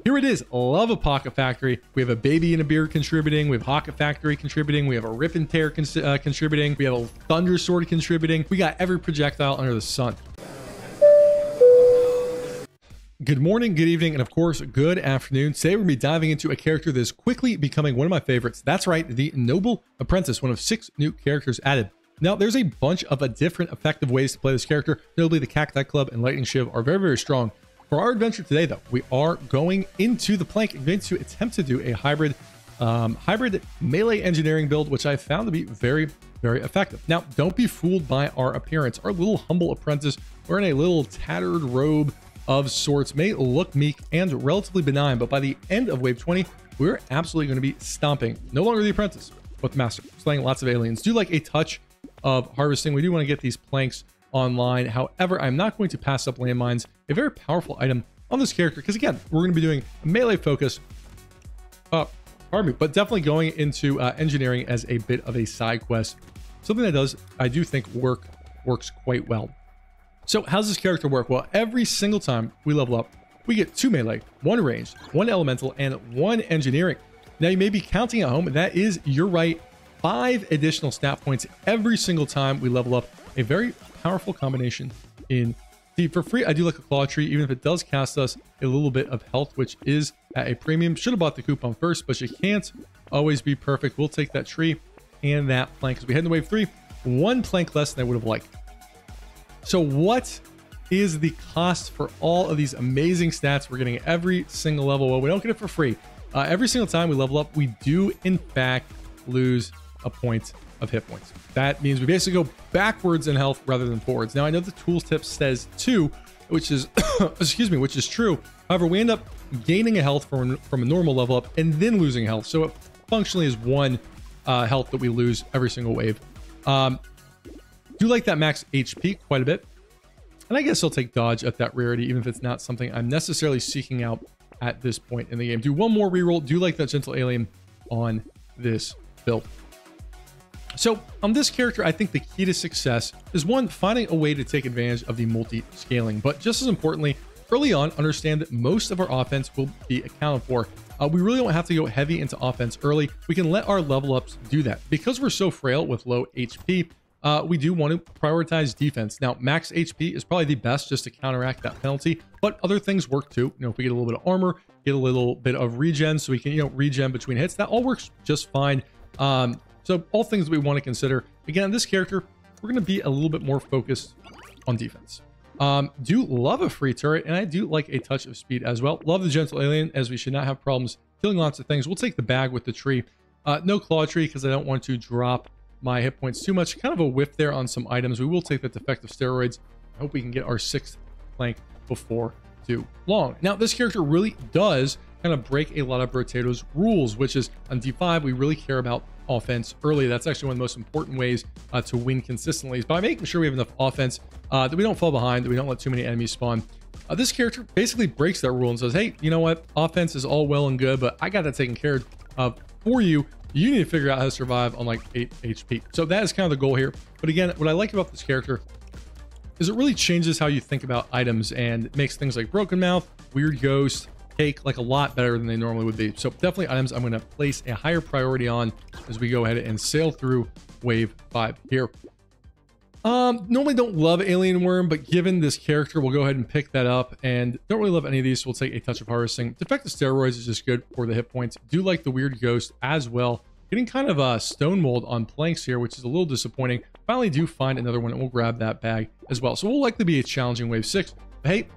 Here it is. Love a Pocket Factory. We have a Baby and a Beard contributing. We have Pocket Factory contributing. We have a Rip and Tear contributing. We have a Thunder Sword contributing. We got every projectile under the sun. Good morning, good evening, and of course, good afternoon. Today, we're going to be diving into a character that is quickly becoming one of my favorites. That's right, the Noble Apprentice, one of 6 new characters added. Now, there's a bunch of different effective ways to play this character. Notably, the Cacti Club and Lightning Shiv are very, very strong. For our adventure today, though, we are going into the plank and going to attempt to do a hybrid melee engineering build, which I found to be very, very effective. Now, don't be fooled by our appearance. Our little humble apprentice wearing a little tattered robe of sorts may look meek and relatively benign, but by the end of wave 20, we're absolutely going to be stomping. No longer the apprentice, but the master, slaying lots of aliens. Do like a touch of harvesting. We do want to get these planks online. However, I'm not going to pass up landmines, a very powerful item on this character, because again, we're going to be doing a melee focus, but definitely going into engineering as a bit of a side quest. Something that does, I do think, works quite well. So how does this character work? Well, every single time we level up, we get 2 melee, 1 ranged, 1 elemental, and 1 engineering. Now, you may be counting at home. That is, you're right, 5 additional stat points every single time we level up. A very powerful combination in Deep. For free, I do like a Claw Tree, even if it does cost us a little bit of health, which is at a premium. Should have bought the coupon first, but you can't always be perfect. We'll take that tree and that plank. As we head into wave 3, 1 plank less than I would have liked. So what is the cost for all of these amazing stats we're getting every single level? Well, we don't get it for free. Every single time we level up, we do in fact lose a point of hit points. That means we basically go backwards in health rather than forwards. Now, I know the tools tip says 2, which is excuse me, which is true. However, we end up gaining a health from a normal level up and then losing health. So it functionally is 1 health that we lose every single wave. Do like that max HP quite a bit. And I guess I'll take dodge at that rarity, even if it's not something I'm necessarily seeking out at this point in the game. Do one more reroll. Do like that gentle alien on this build. So on this character, I think the key to success is 1, finding a way to take advantage of the multi-scaling, but just as importantly, early on, understand that most of our offense will be accounted for. We really don't have to go heavy into offense early. We can let our level ups do that. Because we're so frail with low HP, we do want to prioritize defense. Now, max HP is probably the best just to counteract that penalty, but other things work too. You know, if we get a little bit of armor, get a little bit of regen so we can, regen between hits, that all works just fine. So all things that we want to consider. Again, this character, we're going to be a little bit more focused on defense. Do love a free turret, and I do like a touch of speed as well. Love the gentle alien, as we should not have problems killing lots of things. We'll take the bag with the tree. No claw tree, because I don't want to drop my hit points too much. Kind of a whiff there on some items. We will take the defective steroids. I hope we can get our 6th plank before too long. Now, this character really does kind of break a lot of Brotato's rules, which is on D5, we really care about offense early. That's actually one of the most important ways to win consistently, is by making sure we have enough offense that we don't fall behind, that we don't let too many enemies spawn. This character basically breaks that rule and says, hey, you know what? Offense is all well and good, but I got that taken care of for you. You need to figure out how to survive on like 8 HP. So that is kind of the goal here. But again, what I like about this character is it really changes how you think about items and makes things like Broken Mouth, Weird Ghost, Cake like a lot better than they normally would be. So definitely items I'm going to place a higher priority on as we go ahead and sail through wave 5 here. Normally don't love Alien Worm, but given this character, we'll go ahead and pick that up, and don't really love any of these, so we'll take a touch of harvesting. Defective steroids is just good for the hit points. Do like the Weird Ghost as well. Getting kind of a stone mold on planks here, which is a little disappointing. Finally do find another one, and we'll grab that bag as well. So we'll likely be a challenging wave 6. But hey,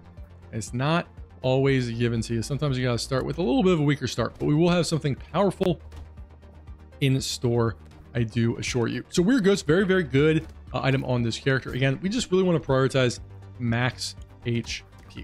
it's not always given to you. Sometimes you got to start with a little bit of a weaker start, but we will have something powerful in store, I do assure you. So Weird Ghost, very, very good item on this character. Again, we just really want to prioritize max HP,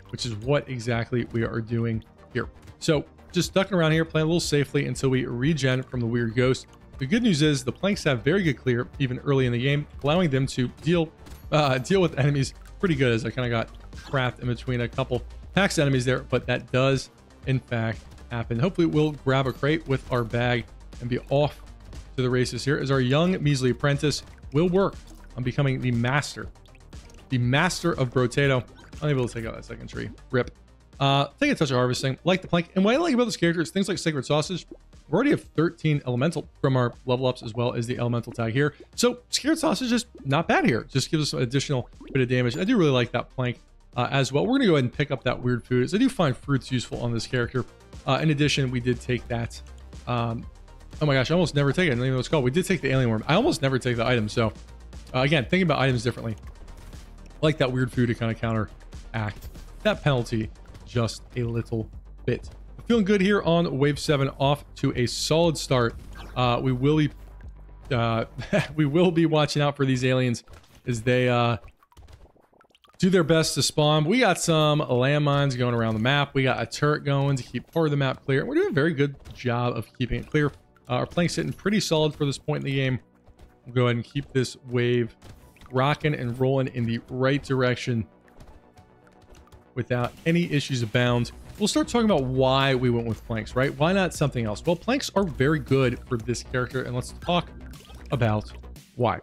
which is what exactly we are doing here. So just ducking around here, playing a little safely until we regen from the Weird Ghost. The good news is the planks have very good clear even early in the game, allowing them to deal with enemies pretty good, as I kind of got trapped in between a couple packs enemies there, but that does in fact happen. Hopefully we'll grab a crate with our bag and be off to the races here, as our young measly apprentice will work on becoming the master of Brotato. Unable to take out that second tree. Rip. Take a touch of harvesting, like the plank. And what I like about this character is things like Sacred Sausage. We already have 13 elemental from our level ups, as well as the elemental tag here. So Scared Sausage is not bad here. Just gives us an additional bit of damage. I do really like that plank as well. We're going to go ahead and pick up that weird food, as I do find fruits useful on this character. In addition, we did take that. Oh my gosh, I almost never take it. I don't even know what it's called. We did take the alien worm. I almost never take the item. So again, thinking about items differently. I like that weird food to kind of counteract that penalty just a little bit. Feeling good here on wave 7, off to a solid start. We will be watching out for these aliens as they do their best to spawn. We got some landmines going around the map. We got a turret going to keep part of the map clear. We're doing a very good job of keeping it clear. Our plank's sitting pretty solid for this point in the game. We'll go ahead and keep this wave rocking and rolling in the right direction without any issues abound. We'll start talking about why we went with planks, right? Why not something else? Well, planks are very good for this character, and let's talk about why.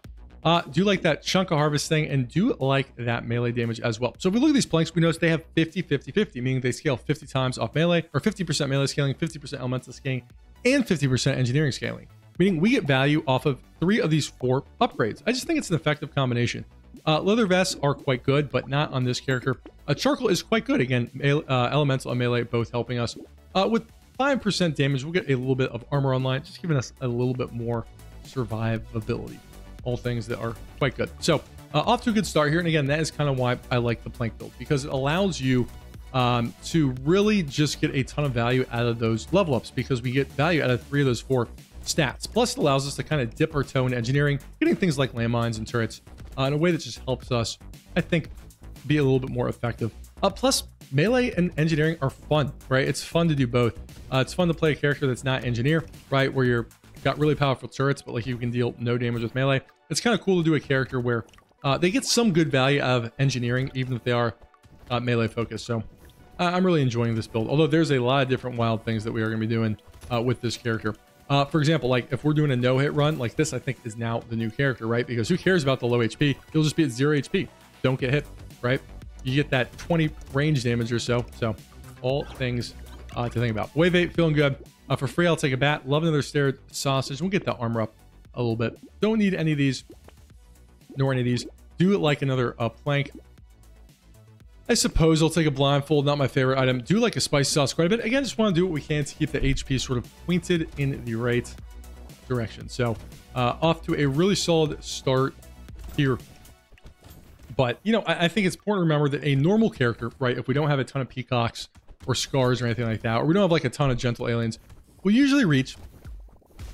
Do like that chunk of harvest thing, and do like that melee damage as well. So if we look at these planks, we notice they have 50-50-50, meaning they scale 50 times off melee, or 50% melee scaling, 50% elemental scaling, and 50% engineering scaling, meaning we get value off of 3 of these 4 upgrades. I just think it's an effective combination. Leather vests are quite good, but not on this character. Charcoal is quite good. Again, elemental and melee both helping us. With 5% damage, we'll get a little bit of armor online, just giving us a little bit more survivability. All things that are quite good. So off to a good start here. And again, that is kind of why I like the plank build, because it allows you to really just get a ton of value out of those level ups, because we get value out of 3 of those 4 stats. Plus, it allows us to kind of dip our toe in engineering, getting things like landmines and turrets in a way that just helps us, I think, be a little bit more effective. Plus, melee and engineering are fun, right? It's fun to do both. It's fun to play a character that's not engineer, right? Where you're got really powerful turrets, but like you can deal no damage with melee. It's kind of cool to do a character where they get some good value out of engineering, even if they are melee focused. So I'm really enjoying this build, although there's a lot of different wild things that we are going to be doing with this character. For example, like if we're doing a no-hit run, like this, I think is now the new character, right? Because who cares about the low HP? You'll just be at 0 HP. Don't get hit, right? You get that 20 range damage or so. So all things to think about. Wave 8, feeling good. For free, I'll take a bat. Love another Scared Sausage. We'll get that armor up a little bit. Don't need any of these, nor any of these. Do it like another plank. I suppose I'll take a blindfold. Not my favorite item. Do like a spicy sauce quite a bit. Again, just want to do what we can to keep the HP sort of pointed in the right direction. So off to a really solid start here. But, you know, I think it's important to remember that a normal character, right, if we don't have a ton of peacocks or scars or anything like that, or we don't have like a ton of gentle aliens, we'll usually reach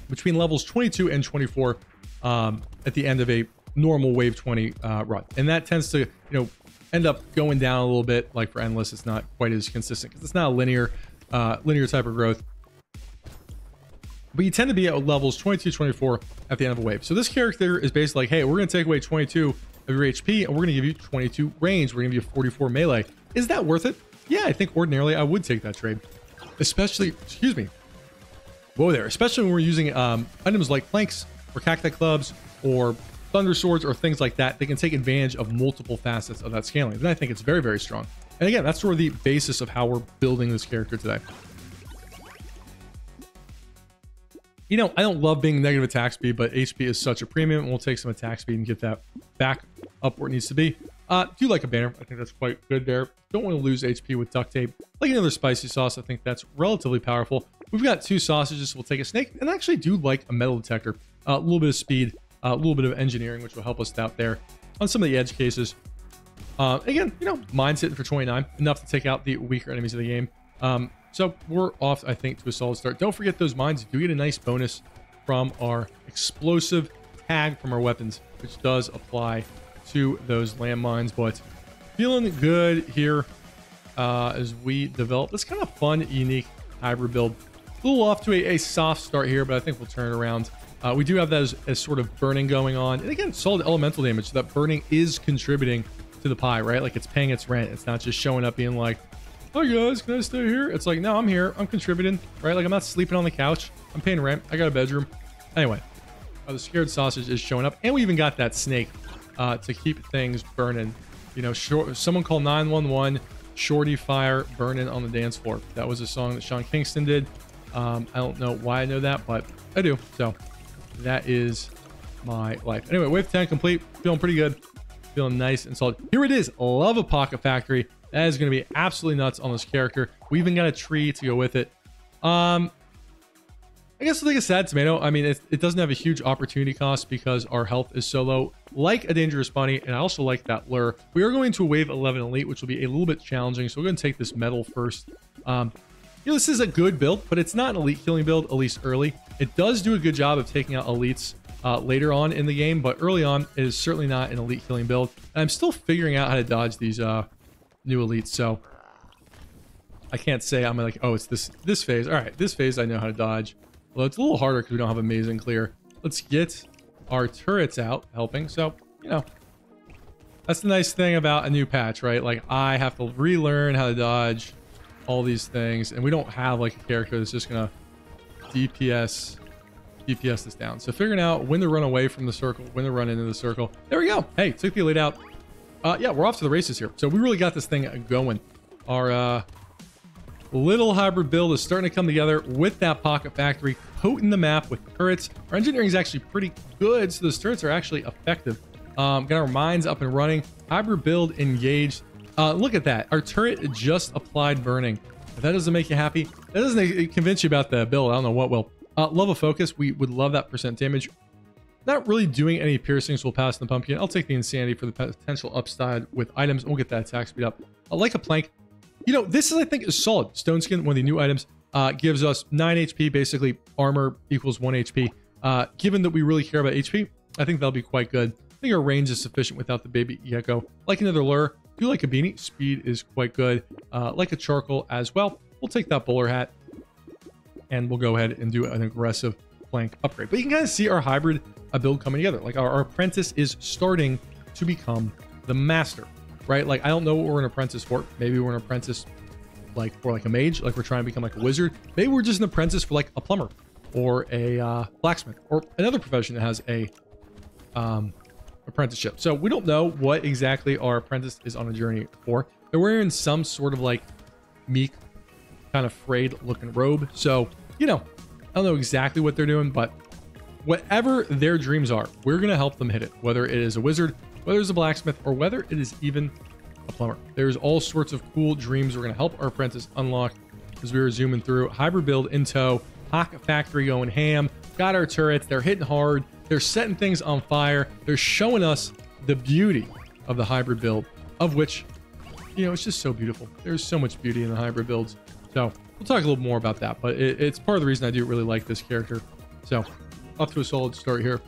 between levels 22 and 24 at the end of a normal wave 20 run. And that tends to, you know, end up going down a little bit. Like for Endless, it's not quite as consistent because it's not a linear type of growth. But you tend to be at levels 22, 24 at the end of a wave. So this character is basically like, hey, we're going to take away 22 of your HP, and we're going to give you 22 range. We're going to give you 44 melee. Is that worth it? Yeah, I think ordinarily I would take that trade. Especially, excuse me. Whoa there. Especially when we're using items like planks or cacti clubs or thunder swords or things like that. They can take advantage of multiple facets of that scaling. And I think it's very, very strong. And again, that's sort of the basis of how we're building this character today. You know, I don't love being negative attack speed, but HP is such a premium. We'll take some attack speed and get that back up where it needs to be. Do like a banner. I think that's quite good there. Don't want to lose HP with duct tape. Like another spicy sauce, I think that's relatively powerful. We've got 2 sausages. We'll take a snake, and I actually do like a metal detector. A little bit of speed, a little bit of engineering, which will help us out there on some of the edge cases. Again, you know, mine's hitting for 29, enough to take out the weaker enemies of the game. So we're off, I think, to a solid start. Don't forget those mines do get a nice bonus from our explosive tag from our weapons, which does apply to those landmines. But feeling good here as we develop this kind of fun, unique hybrid build. A little off to a soft start here, but I think we'll turn it around. We do have that as sort of burning going on. And again, solid elemental damage. So that burning is contributing to the pie, right? Like it's paying its rent. It's not just showing up being like, "Hi guys, can I stay here?" It's like, no, I'm here. I'm contributing, right? Like I'm not sleeping on the couch. I'm paying rent. I got a bedroom. Anyway, the Scared Sausage is showing up. And we even got that snake to keep things burning. You know, someone call 911. Shorty Fire Burning on the Dance Floor. That was a song that Sean Kingston did. I don't know why I know that, but I do. So that is my life. Anyway, wave 10 complete. Feeling pretty good. Feeling nice and solid. Here it is. Love a Pocket Factory. That is going to be absolutely nuts on this character. We even got a tree to go with it. I guess I'll take a sad tomato. I mean, it doesn't have a huge opportunity cost because our health is so low, like a dangerous bunny, and I also like that lure. We are going to a wave 11 elite, which will be a little bit challenging, so we're going to take this metal first. This is a good build, but it's not an elite killing build, at least early. It does do a good job of taking out elites later on in the game, but early on, it is certainly not an elite killing build. And I'm still figuring out how to dodge these new elites, so I can't say I'm like, oh, it's this phase. All right, this phase I know how to dodge. Well, it's a little harder because we don't have amazing clear. Let's get our turrets out helping. So, that's the nice thing about a new patch, right? Like, I have to relearn how to dodge all these things, and we don't have like a character that's just gonna DPS this down. So figuring out when to run away from the circle, when to run into the circle. There we go. Hey, took the elite out. Yeah, we're off to the races here. So we really got this thing going. Our little hybrid build is starting to come together with that Pocket Factory, coating the map with turrets. Our engineering is actually pretty good, so those turrets are actually effective. Got our mines up and running. Hybrid build engaged. Look at that. Our turret just applied burning. If that doesn't make you happy, that doesn't convince you about the build. I don't know what will. Love of focus. We would love that % damage. Not really doing any piercings. We'll pass the pumpkin. I'll take the insanity for the potential upside with items. We'll get that attack speed up. I like a plank. This is, I think, is solid. Stone Skin, one of the new items, gives us 9 HP. Basically, armor equals 1 HP. Given that we really care about HP, I think that'll be quite good. I think our range is sufficient without the baby gecko. Like another lure. Do like a beanie. Speed is quite good. Like a charcoal as well. We'll take that bowler hat. And we'll go ahead and do an aggressive plank upgrade. But you can kind of see our hybrid build coming together. Like our apprentice is starting to become the master. Right? Like, I don't know what we're an apprentice for. Maybe we're an apprentice for like a mage, like we're trying to become like a wizard. Maybe we're just an apprentice for like a plumber or a blacksmith or another profession that has a apprenticeship. So we don't know what exactly our apprentice is on a journey for. They're wearing some sort of like meek, kind of frayed looking robe. So, I don't know exactly what they're doing, but whatever their dreams are, we're going to help them hit it, whether it is a wizard, whether it's a blacksmith, or whether it is even a plumber. There's all sorts of cool dreams we're going to help our apprentice unlock as we were zooming through. Hybrid build in tow, Pocket Factory going ham, got our turrets, they're hitting hard, they're setting things on fire, they're showing us the beauty of the hybrid build, of which, it's just so beautiful. There's so much beauty in the hybrid builds. So we'll talk a little more about that, but it's part of the reason I do really like this character. So off to a solid start here.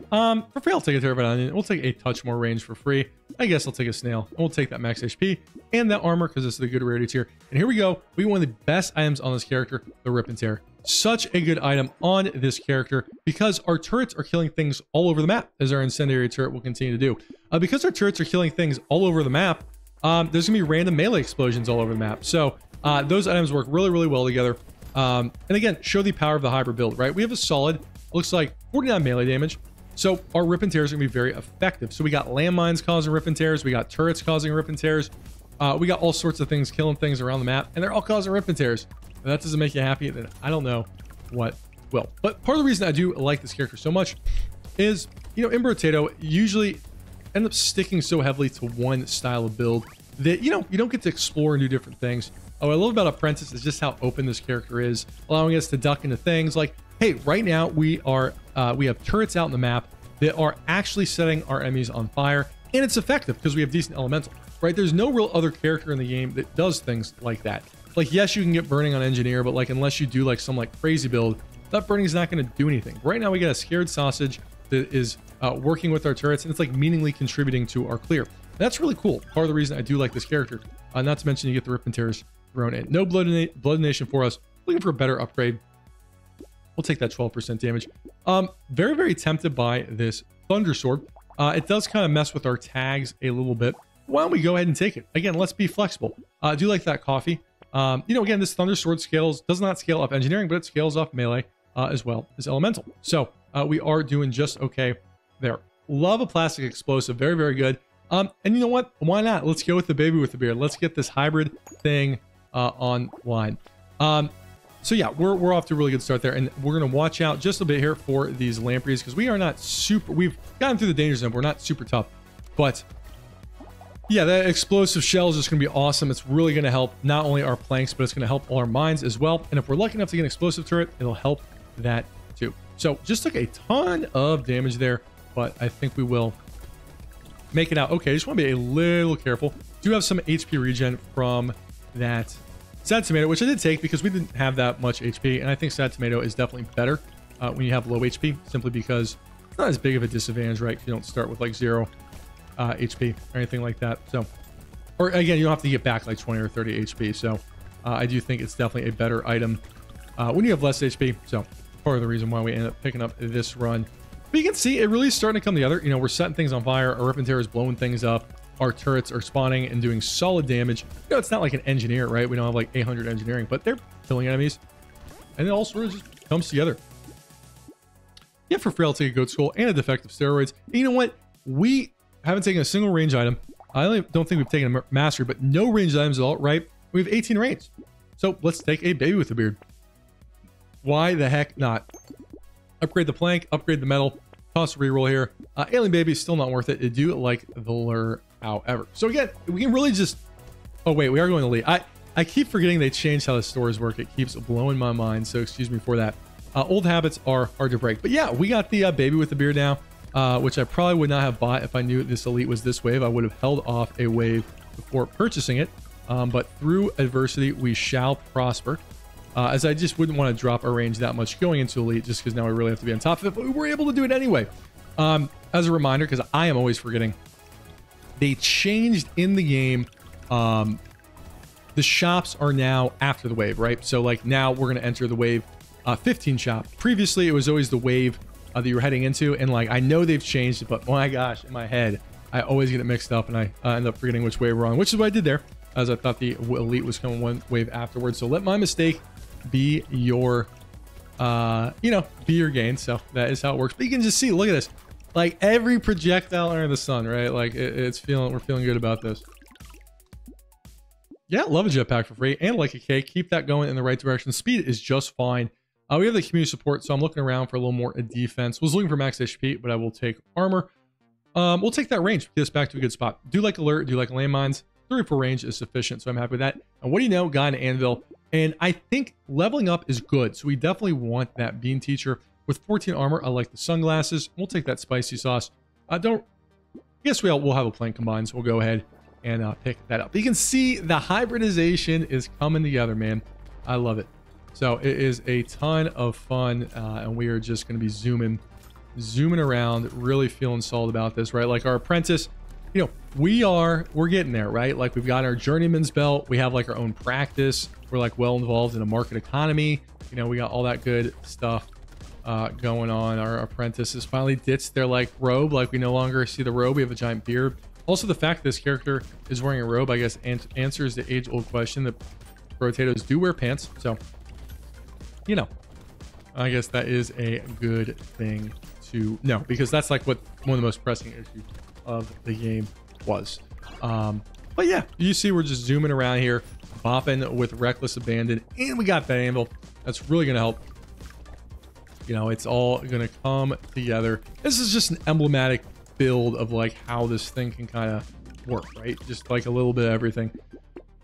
For free, I'll take a terrified onion. We'll take a touch more range for free. I guess I'll take a snail. We'll take that max HP and that armor because this is a good rarity tier. And here we go. We get one of the best items on this character, the Rip and Tear. Such a good item on this character because our turrets are killing things all over the map, as our incendiary turret will continue to do. Because our turrets are killing things all over the map, there's going to be random melee explosions all over the map. So those items work really, really well together. And again, show the power of the hybrid build, right? We have a solid, looks like 49 melee damage. So our Rip and Tears are going to be very effective. So we got landmines causing Rip and Tears. We got turrets causing Rip and Tears. We got all sorts of things killing things around the map. And they're all causing Rip and Tears. If that doesn't make you happy, then I don't know what will. But part of the reason I do like this character so much is, in Brotato, usually end up sticking so heavily to one style of build that, you don't get to explore and do different things. What I love about Apprentice is just how open this character is, allowing us to duck into things like, hey, right now we have turrets out in the map that are actually setting our enemies on fire, and it's effective because we have decent elemental, right? There's no real other character in the game that does things like that. Like, yes, you can get burning on engineer, but like, unless you do like some like crazy build, that burning is not going to do anything. Right now we got a scared sausage that is working with our turrets, and it's like meaningfully contributing to our clear. That's really cool. Part of the reason I do like this character. Not to mention you get the Rip and Tears thrown in. No blood donation for us. Looking for a better upgrade. We'll take that 12% damage. Very, very tempted by this Thunder Sword. It does kind of mess with our tags a little bit. Why don't we go ahead and take it? Again, let's be flexible. I do like that coffee. Again, this Thunder Sword does not scale up engineering, but it scales off melee as well as elemental. So we are doing just okay there. Love a plastic explosive. Very, very good. And you know what? Why not? Let's go with the baby with the beard. Let's get this hybrid thing online. So yeah, we're off to a really good start there, and we're gonna watch out just a bit here for these lampreys because we are not super. We've gotten through the danger zone. We're not super tough, but yeah, that explosive shell is just gonna be awesome. It's really gonna help not only our planks, but it's gonna help all our mines as well. And if we're lucky enough to get an explosive turret, it'll help that too. So just took a ton of damage there, but I think we will make it out. Okay, just want to be a little careful. Do have some HP regen from that sad tomato, which I did take because we didn't have that much HP, and I think sad tomato is definitely better when you have low HP, simply because it's not as big of a disadvantage, right? You don't start with like 0 HP or anything like that. So, or again, you don't have to get back like 20 or 30 HP. So I do think it's definitely a better item when you have less HP. So part of the reason why we end up picking up this run. But you can see it really is starting to come together. You know, we're setting things on fire. Our Rip and Tear is blowing things up. Our turrets are spawning and doing solid damage. You know, it's not like an engineer, right? We don't have like 800 engineering, but they're killing enemies. And it all sort of just comes together. Yeah, for free, I'll take a goat skull and a defective steroids. And you know what? We haven't taken a single range item. I don't think we've taken a mastery, but no range items at all, right? We have 18 range. So let's take a baby with a beard. Why the heck not? Upgrade the plank, upgrade the metal, toss a reroll here. Alien baby is still not worth it. I do like the lure, however. So again, we can really just... Oh wait, we are going to lead. I keep forgetting they changed how the stores work. It keeps blowing my mind, so excuse me for that. Old habits are hard to break. But yeah, we got the baby with the beard now, which I probably would not have bought if I knew this elite was this wave. I would have held off a wave before purchasing it. But through adversity, we shall prosper. As I just wouldn't want to drop our range that much going into elite, just because now we really have to be on top of it, but we were able to do it anyway. As a reminder, because I am always forgetting, they changed in the game. The shops are now after the wave, right? So like now we're going to enter the wave 15 shop. Previously, it was always the wave that you were heading into, and like I know they've changed it, but my gosh, in my head, I always get it mixed up, and I end up forgetting which wave we're on, which is what I did there, as I thought the elite was coming one wave afterwards. So let my mistake be your be your gain. So that is how it works. But you can just see, look at this, like every projectile under the sun, right? Like we're feeling good about this. Yeah, love a jetpack for free and like a cake. Keep that going in the right direction. Speed is just fine. We have the community support, so I'm looking around for a little more defense. Was looking for max HP, but I will take armor. We'll take that range, get us back to a good spot. Do like alert, do like landmines. 3 for range is sufficient, so I'm happy with that. And what do you know, got an anvil, and I think leveling up is good, so we definitely want that bean teacher. With 14 armor, I like the sunglasses. We'll take that spicy sauce. I guess we'll have a plank combined, so we'll go ahead and pick that up. But you can see the hybridization is coming together, man. I love it. So it is a ton of fun, and we are just going to be zooming around, really feeling solid about this, right? Like our apprentice, you know, we're getting there, right? Like we've got our journeyman's belt, we have like our own practice, we're like well involved in a market economy, you know, we got all that good stuff going on. Our apprentice has finally ditched their like robe, like we no longer see the robe, we have a giant beard. Also, the fact this character is wearing a robe, I guess, answers the age-old question that potatoes do wear pants. So, you know, I guess that is a good thing to know, because that's like what one of the most pressing issues of the game was. But yeah, you see we're just zooming around here, bopping with reckless abandon, and we got that anvil. That's really going to help. You know, it's all going to come together. This is just an emblematic build of like how this thing can kind of work, right? Just like a little bit of everything.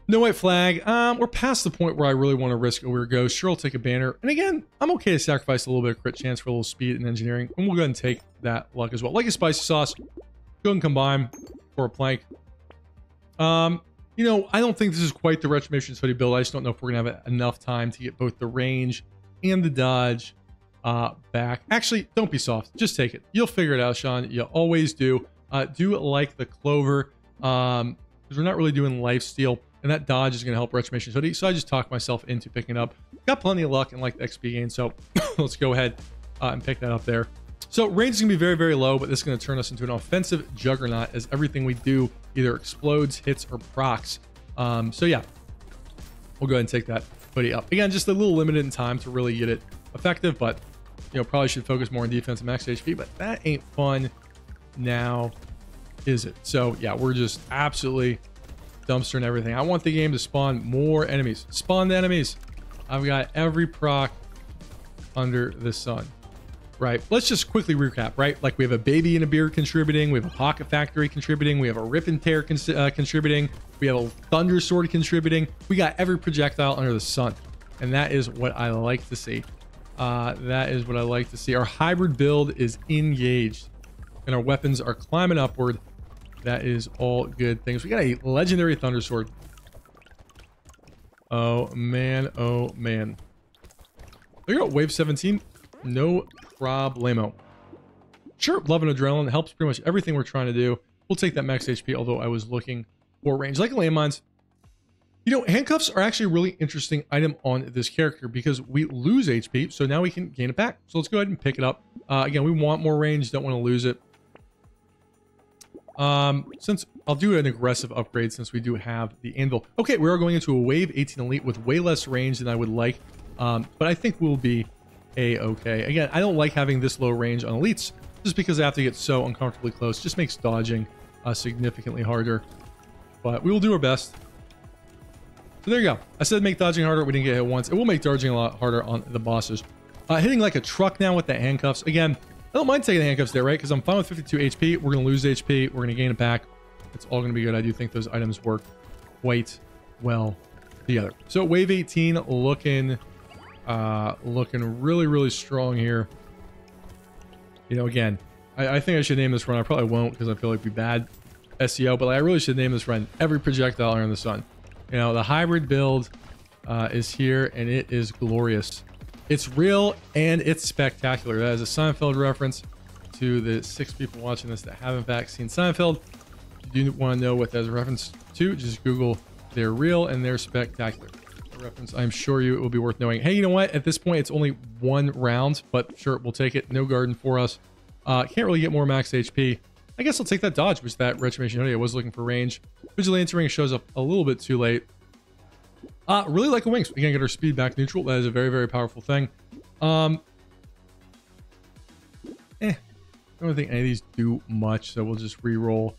No white flag. We're past the point where I really want to risk a weird ghost. Sure, I'll take a banner. And again, I'm okay to sacrifice a little bit of crit chance for a little speed and engineering. And we'll go ahead and take that luck as well. Like a spicy sauce, go ahead and combine for a plank. You know, I don't think this is quite the Retribution's hoodie build. I just don't know if we're gonna have enough time to get both the range and the dodge back. Actually, don't be soft. Just take it. You'll figure it out, Sean. You always do. Do like the clover, because we're not really doing lifesteal, and that dodge is going to help Retribution's hoodie. So I just talked myself into picking it up. Got plenty of luck and like the XP gain, so let's go ahead and pick that up there. So range is going to be very, very low, but this is going to turn us into an offensive juggernaut, as everything we do either explodes, hits, or procs. So yeah, we'll go ahead and take that hoodie up. Again, just a little limited in time to really get it effective, but you know, probably should focus more on defense and max HP, but that ain't fun now. is it? So yeah, we're just absolutely dumpstering everything. I want the game to spawn more enemies. Spawn the enemies. I've got every proc under the sun. Right, let's just quickly recap, right? Like we have a baby and a beard contributing, we have a pocket factory contributing, we have a rip and tear contributing, we have a thunder sword contributing. We got every projectile under the sun, and that is what I like to see. That is what I like to see. Our hybrid build is engaged, and our weapons are climbing upward. That is all good things. We got a legendary thunder sword. Oh man, oh man. Look at wave 17. No problemo. Sure, love and adrenaline helps pretty much everything we're trying to do. We'll take that max HP, although I was looking for range. Like landmines, you know, handcuffs are actually a really interesting item on this character because we lose HP, so now we can gain it back. So let's go ahead and pick it up. Again, we want more range, don't want to lose it. Since I'll do an aggressive upgrade since we do have the anvil. Okay, we are going into a wave 18 elite with way less range than I would like, but I think we'll be okay. Again, I don't like having this low range on elites just because I have to get so uncomfortably close. Just makes dodging significantly harder, but we will do our best. So there you go. I said make dodging harder. We didn't get hit once. It will make dodging a lot harder on the bosses. Hitting like a truck now with the handcuffs. Again, I don't mind taking the handcuffs there, right? Because I'm fine with 52 HP. We're going to lose HP. We're going to gain it back. It's all going to be good. I do think those items work quite well together. So wave 18 looking really, really strong here. You know, again, I think I should name this run. I probably won't because I feel like it'd be bad SEO, but like, I really should name this run Every Projectile Under the Sun. You know, the hybrid build is here and it is glorious. It's real and it's spectacular. That is a Seinfeld reference to the 6 people watching this that haven't in fact seen Seinfeld. If you do want to know what that's a reference to, just Google "they're real and they're spectacular." Reference. I'm sure you it will be worth knowing. Hey, you know what? At this point, it's only one round, but sure, we'll take it. No garden for us. Can't really get more max HP. I guess I'll take that dodge, which that retribution hoodie. I was looking for range. Vigilante ring shows up a little bit too late. Really like the wings. We can get our speed back neutral. That is a very, very powerful thing. I don't think any of these do much, so we'll just re-roll.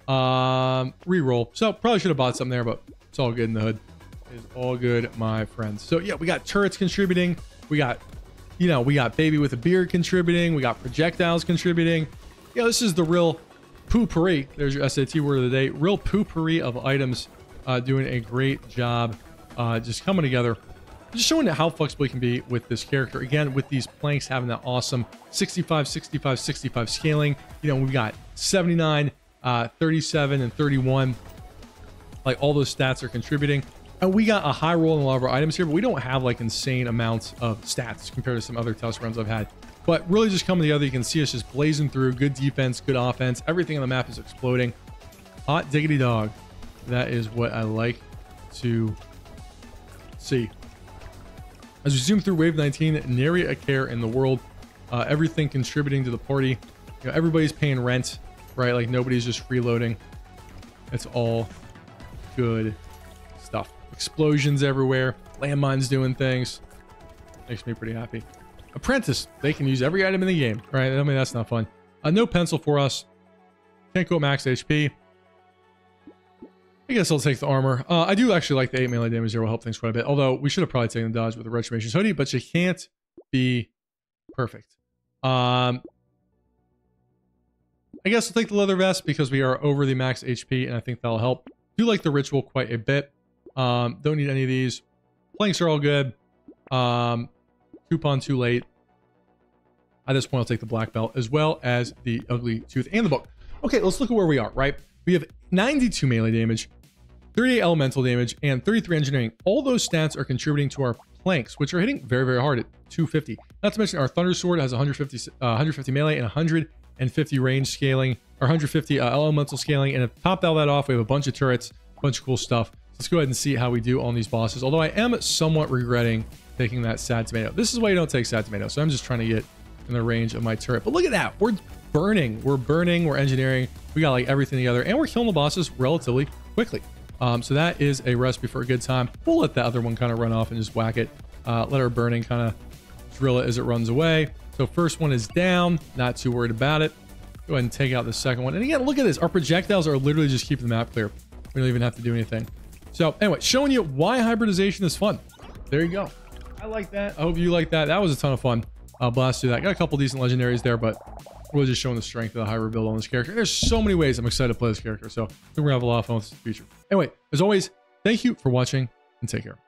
Re-roll. So probably should have bought something there, but it's all good in the hood. Is all good, my friends. So yeah, we got turrets contributing. We got, you know, we got baby with a beard contributing. We got projectiles contributing. Yeah, this is the real poopery. There's your SAT word of the day. Real poopery of items, doing a great job, just coming together. Just showing how flexible you can be with this character. Again, with these planks having that awesome 65, 65, 65 scaling. You know, we've got 79, 37, and 31. Like all those stats are contributing. And we got a high roll in a lot of our items here, but we don't have like insane amounts of stats compared to some other test runs I've had. But really just coming together, you can see us just blazing through. Good defense, good offense. Everything on the map is exploding. Hot diggity dog. That is what I like to see. As we zoom through wave 19, nary a care in the world. Everything contributing to the party. You know, everybody's paying rent, right? Like nobody's just freeloading. It's all good stuff. Explosions everywhere. Landmines doing things. Makes me pretty happy. Apprentice. They can use every item in the game, right? I mean, that's not fun. No pencil for us. Can't go max HP. I guess I'll take the armor. I do actually like the 8 melee damage there. Will help things quite a bit. Although we should have probably taken the dodge with the retribution hoodie, but you can't be perfect. I guess I'll take the leather vest because we are over the max HP, and I think that'll help. Do like the ritual quite a bit. Don't need any of these. Planks are all good. Coupon too late. At this point, I'll take the black belt as well as the ugly tooth and the book. Okay, let's look at where we are, right? We have 92 melee damage, 38 elemental damage, and 33 engineering. All those stats are contributing to our planks, which are hitting very, very hard at 250. Not to mention our thunder sword has 150 melee and 150 range scaling, or 150 elemental scaling. And to top all that off, we have a bunch of turrets, a bunch of cool stuff. Let's go ahead and see how we do on these bosses. Although I am somewhat regretting taking that sad tomato. This is why you don't take sad tomato. So I'm just trying to get in the range of my turret. But look at that. We're burning. We're burning. We're engineering. We got like everything together. And we're killing the bosses relatively quickly. So that is a recipe for a good time. We'll let the other one kind of run off and just whack it. Let our burning kind of drill it as it runs away. So first one is down. Not too worried about it. Go ahead and take out the second one. And again, look at this. Our projectiles are literally just keeping the map clear. We don't even have to do anything. So anyway, showing you why hybridization is fun. There you go. I like that. I hope you like that. That was a ton of fun. Blast through that. Got a couple decent legendaries there, but really just showing the strength of the hybrid build on this character. There's so many ways I'm excited to play this character. So I think we're going to have a lot of fun with this in the future. Anyway, as always, thank you for watching and take care.